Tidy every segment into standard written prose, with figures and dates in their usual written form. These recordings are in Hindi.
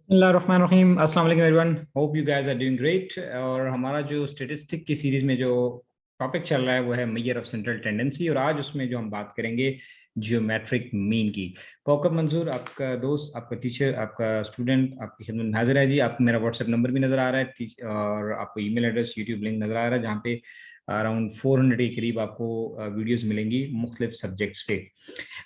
बिस्मिल्लाहिर्रहमानिर्रहीम। अस्सलाम वालेकुम everyone, hope you guys are doing great. और हमारा जो स्टेटिस्टिक की सीरीज में जो टॉपिक चल रहा है वो है मेजर ऑफ सेंट्रल टेंडेंसी, और आज उसमें जो हम बात करेंगे जियोमेट्रिक मीन की। कौकब मंजूर आपका दोस्त, आपका टीचर, आपका स्टूडेंट आपकी खिदमत में हाजिर है जी। आपको मेरा व्हाट्सएप नंबर भी नज़र आ रहा है और आपको ईमेल एड्रेस, यूट्यूब लिंक नज़र आ रहा है जहाँ पे अराउंड 400 के करीब आपको वीडियोस मिलेंगी मुख्तलिफ सब्जेक्ट्स पे।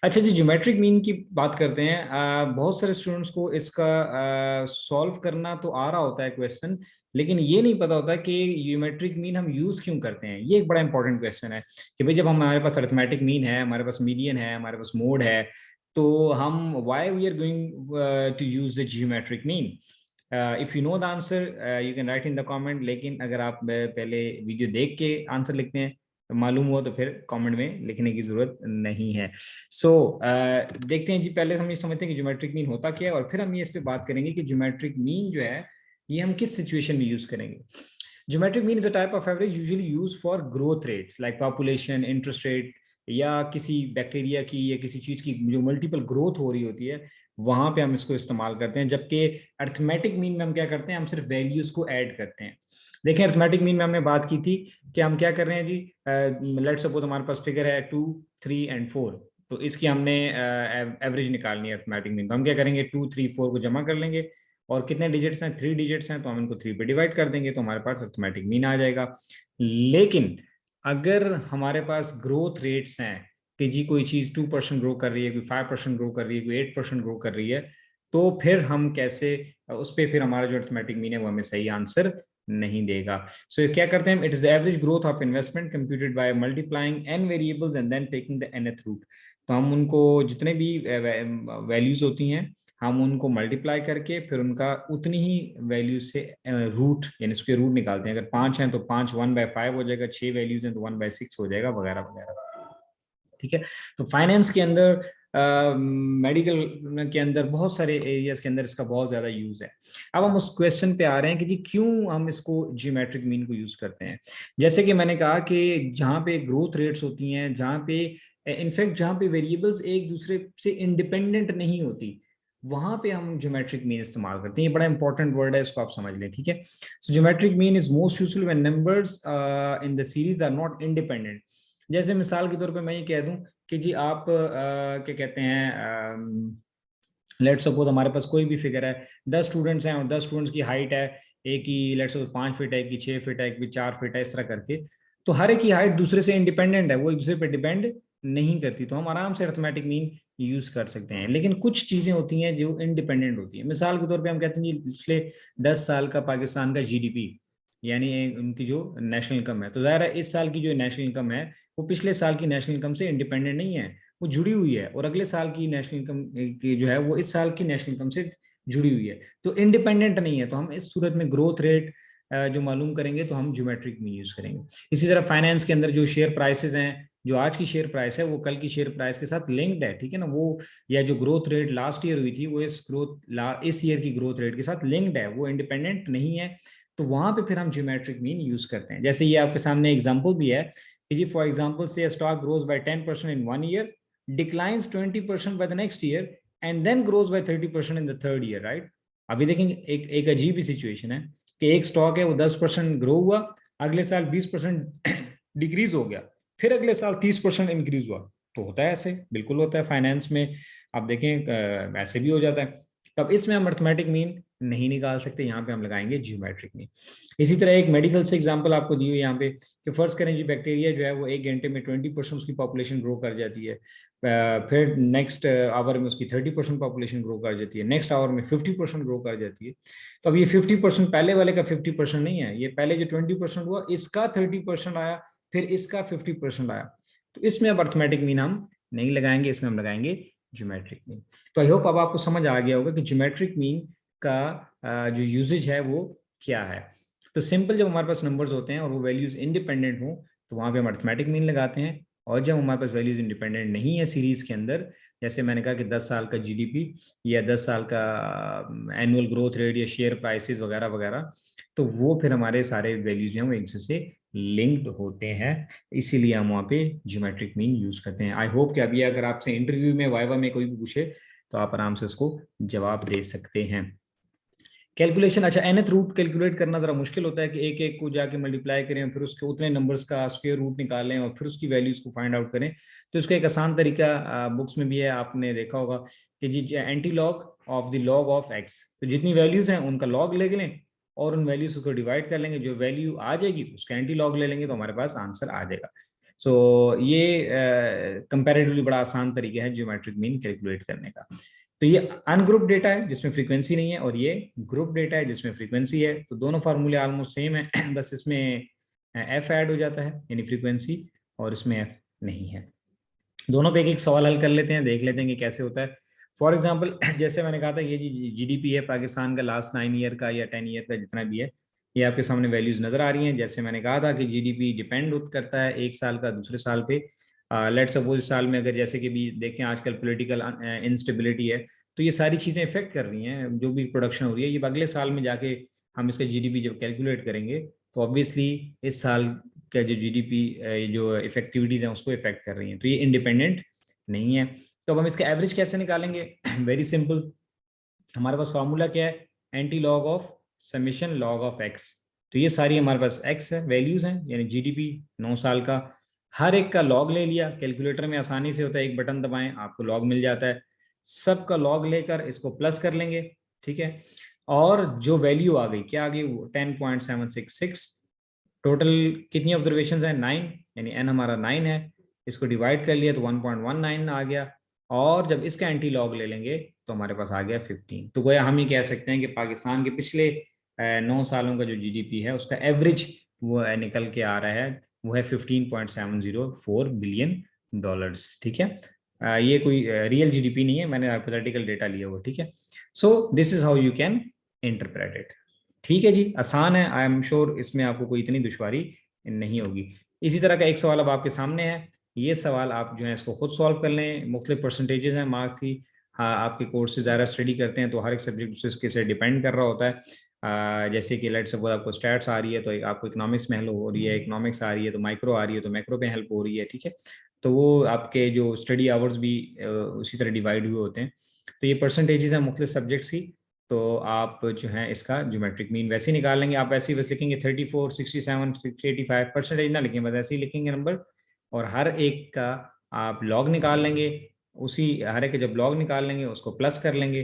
अच्छा जी, ज्योमेट्रिक मीन की बात करते हैं। बहुत सारे स्टूडेंट्स को इसका सॉल्व करना तो आ रहा होता है क्वेश्चन, लेकिन ये नहीं पता होता कि ज्योमेट्रिक मीन हम यूज क्यों करते हैं। ये एक बड़ा इंपॉर्टेंट क्वेश्चन है कि भाई जब हमारे पास अरिथमेटिक मीन है, हमारे पास मीडियन है, हमारे पास मोड है, तो हम why we are going to use the geometric mean. If you know the answer you can write in the comment, लेकिन अगर आप पहले वीडियो देख के आंसर लिखते हैं मालूम हुआ तो फिर कमेंट में लिखने की जरूरत नहीं है। देखते हैं जी, पहले हम ये समझते हैं कि ज्योमेट्रिक मीन होता क्या है और फिर हम ये इस पे बात करेंगे कि ज्योमेट्रिक मीन जो है ये हम किस सिचुएशन में यूज करेंगे। Geometric mean is a type of average usually use for growth rate like population, interest rate, या किसी बैक्टीरिया की या किसी चीज की जो मल्टीपल ग्रोथ हो रही होती है वहां पे हम इसको इस्तेमाल करते हैं। जबकि अर्थमेटिक मीन में हम क्या करते हैं, हम सिर्फ वैल्यूज को ऐड करते हैं। देखिए, अर्थमेटिक मीन में हमने बात की थी कि हम क्या कर रहे हैं जी। लेट सपोज हमारे पास फिगर है 2, 3 एंड 4, तो इसकी हमने एवरेज निकालनी है अर्थमेटिक मीन। तो हम क्या करेंगे, 2, 3, 4 को जमा कर लेंगे और कितने डिजिट्स हैं, 3 डिजिट्स हैं, तो हम इनको 3 पे डिवाइड कर देंगे तो हमारे पास अर्थमेटिक मीन आ जाएगा। लेकिन अगर हमारे पास ग्रोथ रेट्स हैं कि जी कोई चीज 2% ग्रो कर रही है, कोई 5% ग्रो कर रही है, कोई 8% ग्रो कर रही है, तो फिर हम कैसे उस पर फिर हमारा जो अर्थमेटिक मीन है वो हमें सही आंसर नहीं देगा। सो क्या करते हैं, it is the average growth of investment computed by multiplying n variables and then taking the nth root. तो हम उनको जितने भी वैल्यूज होती हैं हम उनको मल्टीप्लाई करके फिर उनका उतनी ही वैल्यू से रूट यानी उसके रूट निकालते हैं। अगर 5 हैं तो 5 1/5 हो जाएगा, 6 वैल्यूज हैं तो 1/6 हो जाएगा, वगैरह वगैरह। ठीक है। तो फाइनेंस के अंदर, मेडिकल के अंदर, बहुत सारे एरियाज के अंदर इसका बहुत ज्यादा यूज है। अब हम उस क्वेश्चन पे आ रहे हैं कि जी क्यों हम इसको जियोमेट्रिक मीन को यूज करते हैं। जैसे कि मैंने कहा कि जहाँ पे ग्रोथ रेट्स होती हैं, जहाँ पे इनफैक्ट जहाँ पे वेरिएबल्स एक दूसरे से इंडिपेंडेंट नहीं होती, वहां पे हम ज्योमेट्रिक मीन इस्तेमाल करते हैं। ये बड़ा इंपॉर्टेंट वर्ड है, इसको आप समझ लें। ठीक है। So geometric mean is most useful when numbers in the series are not independent. जैसे मिसाल के तौर पे मैं ये कह दूं कि जी आप क्या कहते हैं, लेट सपोज हमारे पास कोई भी फिगर है, 10 स्टूडेंट्स हैं और 10 स्टूडेंट्स की हाइट है, एक की लेट सपोज 5 फीट है, एक की 6 फीट है, एक की 4 फीट है, इस तरह करके। तो हर एक की हाइट दूसरे से इंडिपेंडेंट है, वो एक दूसरे पे डिपेंड नहीं करती, तो हम आराम से अरिथमेटिक मीन यूज कर सकते हैं। लेकिन कुछ चीजें होती हैं जो इंडिपेंडेंट होती हैं। मिसाल के तौर पे हम कहते हैं जी पिछले 10 साल का पाकिस्तान का जीडीपी, यानी उनकी जो नेशनल इनकम है, तो जाहिर है इस साल की जो नेशनल इनकम है वो पिछले साल की नेशनल इनकम से इंडिपेंडेंट नहीं है, वो जुड़ी हुई है, और अगले साल की नेशनल इनकम की जो है वो इस साल की नेशनल इनकम से जुड़ी हुई है, तो इंडिपेंडेंट नहीं है। तो हम इस सूरत में ग्रोथ रेट जो मालूम करेंगे तो हम ज्योमेट्रिक में यूज करेंगे। इसी तरह फाइनेंस के अंदर जो शेयर प्राइसेस हैं, जो आज की शेयर प्राइस है वो कल की शेयर प्राइस के साथ लिंक्ड है, ठीक है ना, वो या जो ग्रोथ रेट लास्ट ईयर हुई थी वो इस ईयर की ग्रोथ रेट के साथ लिंक्ड है, वो इंडिपेंडेंट नहीं है। तो वहां पे फिर हम ज्योमेट्रिक मीन यूज करते हैं। जैसे ये आपके सामने एग्जांपल भी है कि जी फॉर एग्जांपल से stock grows bye 10% in 1 year, declines 20% by the next year and then grows by 30% in the third year, right? अभी देखेंगे एक अजीब ही सिचुएशन है कि एक स्टॉक है वो 10% ग्रो हुआ, अगले साल 20% डिक्रीज हो गया, फिर अगले साल 30% इंक्रीज हुआ। तो होता है ऐसे, बिल्कुल होता है फाइनेंस में। आप देखें ऐसे भी हो जाता है। तब इसमें हम अर्थमेटिक मीन नहीं निकाल सकते, यहाँ पे हम लगाएंगे ज्योमेट्रिक मीन। इसी तरह एक मेडिकल से एग्जांपल आपको दी हुई यहाँ पे कि फर्ज करें जी बैक्टीरिया जो है वो 1 घंटे में 20% उसकी पॉपुलेशन ग्रो कर जाती है, फिर नेक्स्ट आवर में उसकी 30% पॉपुलेशन ग्रो कर जाती है, नेक्स्ट आवर में 50% ग्रो कर जाती है। तो अब ये 50% पहले वाले का 50% नहीं है, ये पहले जो 20% हुआ इसका 30% आया, फिर इसका 50% आया। तो इसमें अब अर्थमेटिक मीन हम नहीं लगाएंगे, इसमें हम लगाएंगे ज्योमेट्रिक मीन। तो आई होप अब आपको समझ आ गया होगा कि ज्योमेट्रिक मीन का जो यूजेज है वो क्या है। तो सिंपल, जब हमारे पास नंबर्स होते हैं और वो वैल्यूज इंडिपेंडेंट हो तो वहां पे हम अर्थमेटिक मीन लगाते हैं, और जब हमारे पास वैल्यूज इंडिपेंडेंट नहीं है सीरीज के अंदर, जैसे मैंने कहा कि 10 साल का जीडीपी या 10 साल का एनुअल ग्रोथ रेट या शेयर प्राइसेस वगैरह वगैरह, तो वो फिर हमारे सारे वैल्यूज हैं वो एक दूसरे से लिंक्ड होते हैं, इसीलिए हम वहाँ पे ज्योमेट्रिक मीन यूज करते हैं। आई होप कि अभी अगर आपसे इंटरव्यू में वाइवा में कोई भी पूछे तो आप आराम से उसको जवाब दे सकते हैं। कैलकुलेशन, अच्छा nth रूट कैलकुलेट करना जरा मुश्किल होता है कि एक एक को जाके मल्टीप्लाई करें, फिर उसके उतने नंबर्स का स्क्वायर रूट निकालें और फिर उसकी वैल्यूज को फाइंड आउट करें। तो इसका एक आसान तरीका बुक्स में भी है, आपने देखा होगा कि G anti log of the log of x, तो जितनी वैल्यूज हैं उनका लॉग ले लें और उन वैल्यूज को डिवाइड कर लेंगे, जो वैल्यू आ जाएगी उसका एंटी लॉग ले लेंगे तो हमारे पास आंसर आ जाएगा। सो ये कंपैरेटिवली बड़ा आसान तरीका है ज्योमेट्रिक मीन कैलकुलेट करने का। तो ये अनग्रुप डेटा है जिसमें फ्रीक्वेंसी नहीं है, और ये ग्रुप डेटा है जिसमें फ्रीक्वेंसी है। तो दोनों फार्मूले ऑलमोस्ट सेम है, बस इसमें एफ ऐड हो जाता है यानी फ्रीक्वेंसी, और इसमें एफ नहीं है। दोनों पे एक एक सवाल हल कर लेते हैं, देख लेते हैं कि कैसे होता है। फॉर एग्जाम्पल जैसे मैंने कहा था, ये जी जीडीपी है पाकिस्तान का लास्ट 9 ईयर का या 10 ईयर का जितना भी है, ये आपके सामने वैल्यूज नजर आ रही हैं। जैसे मैंने कहा था कि जीडीपी डिपेंड करता है एक साल का दूसरे साल पे। लेट सपोज इस साल में अगर जैसे कि भी देखें आजकल पॉलिटिकल इंस्टेबिलिटी है, तो ये सारी चीज़ें इफेक्ट कर रही हैं जो भी प्रोडक्शन हो रही है। ये अगले साल में जाके हम इसका जीडीपी जब कैलकुलेट करेंगे तो ऑब्वियसली इस साल का जो जीडीपी जो इफेक्टिविटीज़ हैं उसको इफेक्ट कर रही हैं, तो ये इंडिपेंडेंट नहीं है। तो अब हम इसका एवरेज कैसे निकालेंगे? वेरी सिंपल, हमारे पास फार्मूला क्या है? Anti log of summation log of x. तो ये सारी हमारे पास एक्स है, वैल्यूज हैं, यानी जीडीपी 9 साल का, हर एक का लॉग ले लिया। कैलकुलेटर में आसानी से होता है, एक बटन दबाएं आपको लॉग मिल जाता है। सबका लॉग लेकर इसको प्लस कर लेंगे, ठीक है। और जो वैल्यू आ गई, क्या आ गई? 10.766। टोटल कितनी ऑब्जर्वेशन है? 9, यानी एन हमारा 9 है। इसको डिवाइड कर लिया तो 1.19 आ गया, और जब इसका एंटी लॉग ले लेंगे तो हमारे पास आ गया 15। तो गोया हम ये कह सकते हैं कि पाकिस्तान के पिछले 9 सालों का जो जीडीपी है उसका एवरेज वो निकल के आ रहा है, वो है 15.704 बिलियन डॉलर्स, ठीक है। ये कोई रियल जीडीपी नहीं है, मैंने हाइपोथेटिकल डेटा लिया हुआ, ठीक है। So this is how you can interpret it. ठीक है जी, आसान है, आई एम श्योर इसमें आपको कोई इतनी दुश्वारी नहीं होगी। इसी तरह का एक सवाल अब आपके सामने है, ये सवाल आप जो है इसको खुद सॉल्व कर लें। मुख्तलिफ परसेंटेजेस हैं मार्क्स की। हाँ, आपके कोर्स से ज़्यादा स्टडी करते हैं तो हर एक सब्जेक्ट उसके से डिपेंड कर रहा होता है। जैसे कि लेट सपोज आपको स्टैट्स आ रही है तो आपको इकोनॉमिक्स में हेल्प हो रही है, इकोनॉमिक्स आ रही है तो माइक्रो आ रही है तो माइक्रो पे हेल्प हो रही है, ठीक है। तो वो आपके जो स्टडी आवर्स भी उसी तरह डिवाइड हुए होते हैं। तो ये परसेंटेजेस हैं मुख्तलिफ सब्जेक्ट्स की। तो आप जो है इसका ज्योमेट्रिक मीन वैसे ही निकाल लेंगे। आप वैसे ही बस लिखेंगे 34, 67, 85, परसेंटेज ना लिखें, बस ऐसे ही लिखेंगे नंबर, और हर एक का आप लॉग निकाल लेंगे। उसी हर एक का जब लॉग निकाल लेंगे उसको प्लस कर लेंगे,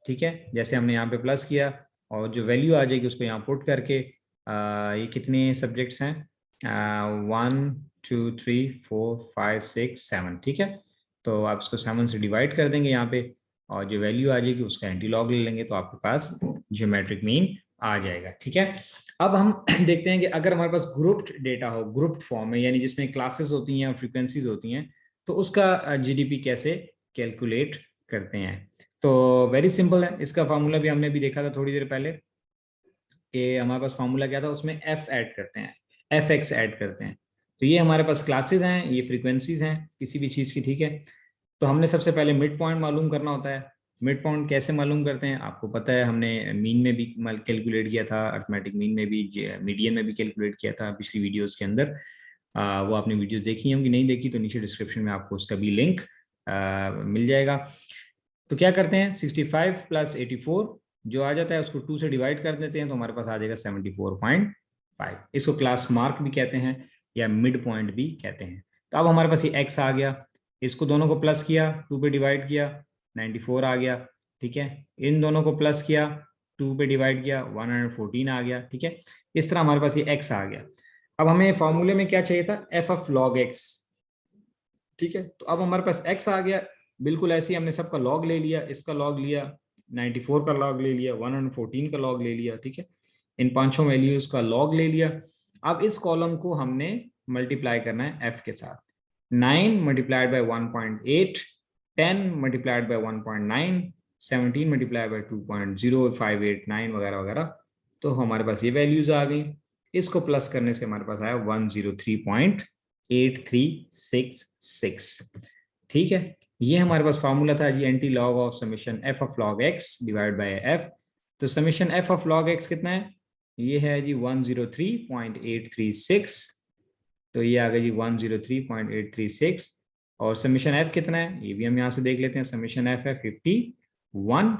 ठीक है, जैसे हमने यहाँ पे प्लस किया, और जो वैल्यू आ जाएगी उसको यहाँ पुट करके ये कितने सब्जेक्ट्स हैं? 1 2 3 4 5 6 7, ठीक है। तो आप इसको 7 से डिवाइड कर देंगे यहाँ पे, और जो वैल्यू आ जाएगी उसका एंटी लॉग ले लेंगे तो आपके पास ज्योमेट्रिक मीन आ जाएगा, ठीक है। अब हम देखते हैं कि अगर हमारे पास ग्रुप्ड डेटा हो, ग्रुप्ड फॉर्म में, यानी जिसमें क्लासेस होती हैं और फ्रीक्वेंसीज होती हैं, तो उसका जीडीपी कैसे कैलकुलेट करते हैं? तो वेरी सिंपल है, इसका फार्मूला भी हमने भी देखा था थोड़ी देर पहले कि हमारे पास फार्मूला क्या था, उसमें एफ ऐड करते हैं, एफ एक्स ऐड करते हैं। तो ये हमारे पास क्लासेस हैं, ये फ्रीक्वेंसीज हैं किसी भी चीज़ की, ठीक है। तो हमने सबसे पहले मिड पॉइंट मालूम करना होता है। मिड पॉइंट कैसे मालूम करते हैं आपको पता है, हमने मीन में भी कैलकुलेट किया था, अर्थमेटिक मीन में भी, मीडियन में भी कैलकुलेट किया था पिछली वीडियोस के अंदर। वो आपने वीडियोस देखी होंगी, नहीं देखी तो नीचे डिस्क्रिप्शन में आपको उसका भी लिंक मिल जाएगा। तो क्या करते हैं, 65 + 84 जो आ जाता है उसको 2 से डिवाइड कर देते हैं तो हमारे पास आ जाएगा 74.5। इसको क्लास मार्क भी कहते हैं या मिड पॉइंट भी कहते हैं। तो अब हमारे पास ये एक्स आ गया, इसको दोनों को प्लस किया, 2 पे डिवाइड किया, 94 आ गया, ठीक है। इन दोनों को प्लस किया, 2 पे डिवाइड किया, 114 आ गया, ठीक है। इस तरह हमारे पास ये एक्स आ गया। अब हमें फॉर्मूले में क्या चाहिए था? एफ ऑफ लॉग एक्स, ठीक है। तो अब हमारे पास एक्स आ गया, बिल्कुल ऐसे ही हमने सबका लॉग ले लिया, इसका लॉग लिया, 94 का लॉग ले लिया, 114 का लॉग ले लिया, ठीक है। इन पांचों वैल्यूज का लॉग ले लिया। अब इस कॉलम को हमने मल्टीप्लाई करना है एफ के साथ। 9 multiplied by 1.8, 10 multiplied by 1.9, 17 multiplied by 2.0589 वगैरह वगैरह। तो हमारे पास ये वैल्यूज आ गई। इसको प्लस करने से हमारे पास आया 103.8366, ठीक है। ये हमारे पास फार्मूला था G, anti log of summation f of log x divide by f. तो summation f of log x कितना है? ये है जी 103.836। तो ये आ गया जी 103.836। और समेशन एफ कितना है ये भी हम यहाँ से देख लेते हैं, समेशन एफ है 51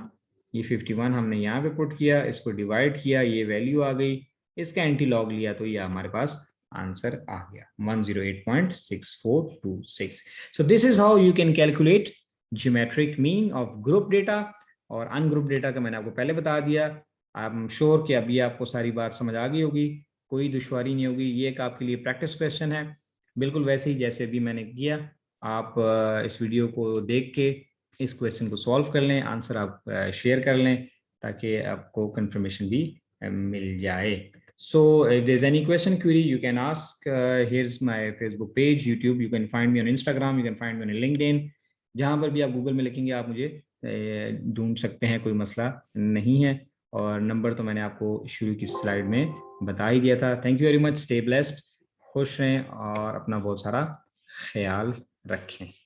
ये 51 हमने यहाँ पे पुट किया, इसको डिवाइड किया, ये वैल्यू आ गई, इसका एंटी लॉग लिया तो ये हमारे पास आंसर आ गया 108.6426. So this is how you can calculate geometric mean of group data. और अनग्रुप डेटा का मैंने आपको पहले बता दिया. आई एम श्योर कि अभी आपको सारी बात समझ आ गई होगी, कोई दुश्वारी नहीं होगी. ये एक आपके लिए प्रैक्टिस क्वेश्चन है, बिल्कुल वैसे ही जैसे अभी मैंने किया. आप इस वीडियो को देख के इस क्वेश्चन को सॉल्व कर लें, आंसर आप शेयर कर लें ताकि आपको कंफर्मेशन भी मिल जाए. So if there's any question, query, you can ask. Here's my Facebook page, YouTube. You can find me on Instagram. You can find me on LinkedIn. जहाँ पर भी आप गूगल में लिखेंगे आप मुझे ढूंढ सकते हैं, कोई मसला नहीं है. और नंबर तो मैंने आपको शुरू की स्लाइड में बता ही दिया था. Thank you very much. Stay blessed, खुश रहें और अपना बहुत सारा ख्याल रखें.